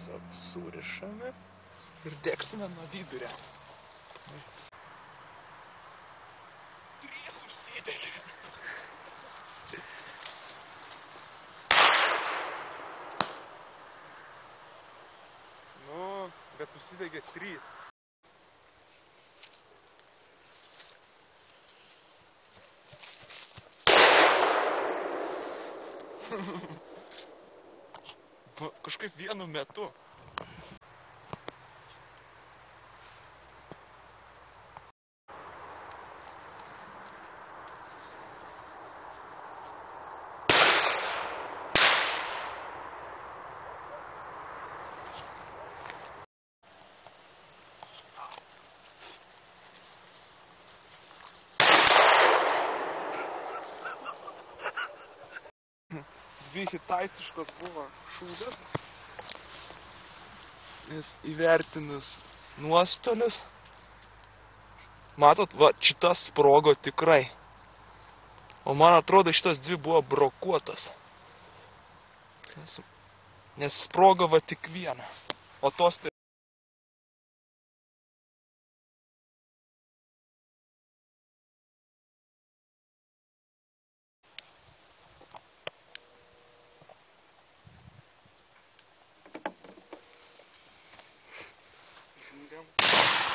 tiesiog surišame ir degsime nuo vidurio. 3 užsidegė. Nu, bet užsidegė 3. Kažkaip vienu metu. Dvi hitaiciškos buvo šūdas, nes įvertinus nuostolius, matot, va, šitas sprogo tikrai, o man atrodo, šitos 2 buvo brokuotos, nes sprogo va tik 1, o tos tai...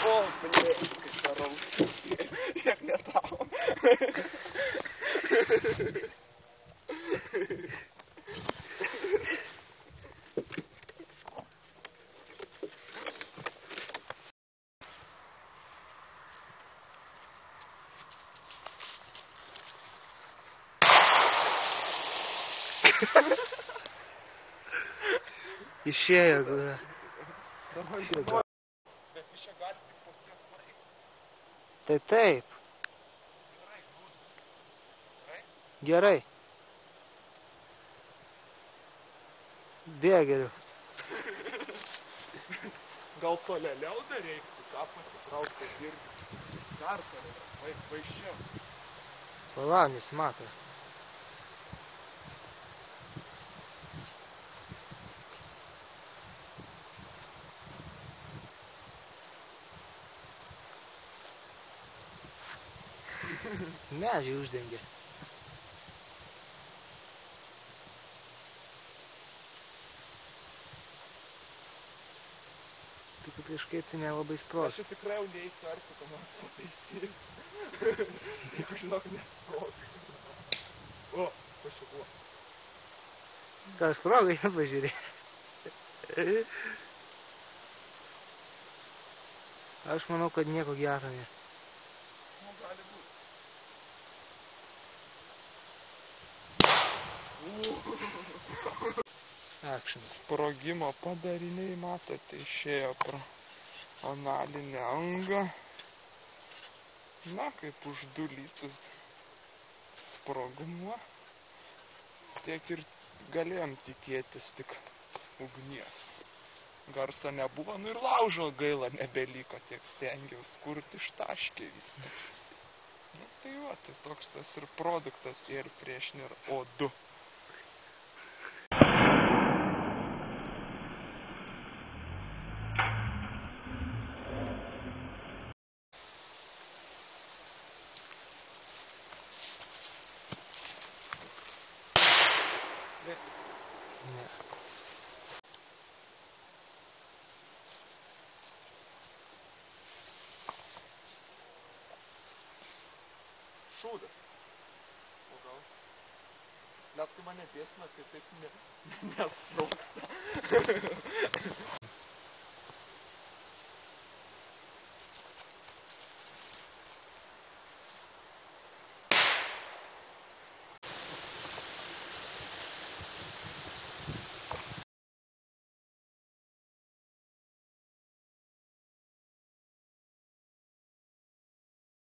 O, blėt, kaip šaraus. Šiek netau. Išėjo, gal. Bet iš čia gali tik po tiek laiko. Tai taip. Gerai. Bėgeriu. Gal tolėliau dar reiktų, ką pasitraukti dirbti. Dar tolėliau, vaiščiau. Palauk, nesimato. Medžiai uždengė. Tik kažkaip tai nelabai sprogs. Aš čia tikrai jau neįsiu arti, kad man pataisyti. Jeigu žinok, nesprogai. O, kas čia buvo? Gal sprogai, pažiūrė. Aš manau, kad nieko gero ne. Nu, gali būti. Action. Sprogimo padariniai, matote, išėjo pro analinę angą. Na, kaip už 2 litus sprogmuo. Tiek ir galėjom tikėtis tik ugnies. Garso nebuvo, nu ir laužo gaila nebeliko, tiek stengiaus kurti ištaškė viską. Nu, tai va, tai toks tas ir produktas Air Freshener O2. Ne. Šūdas. O gal? Net kai mane dėsina, kai taip nesprogsta.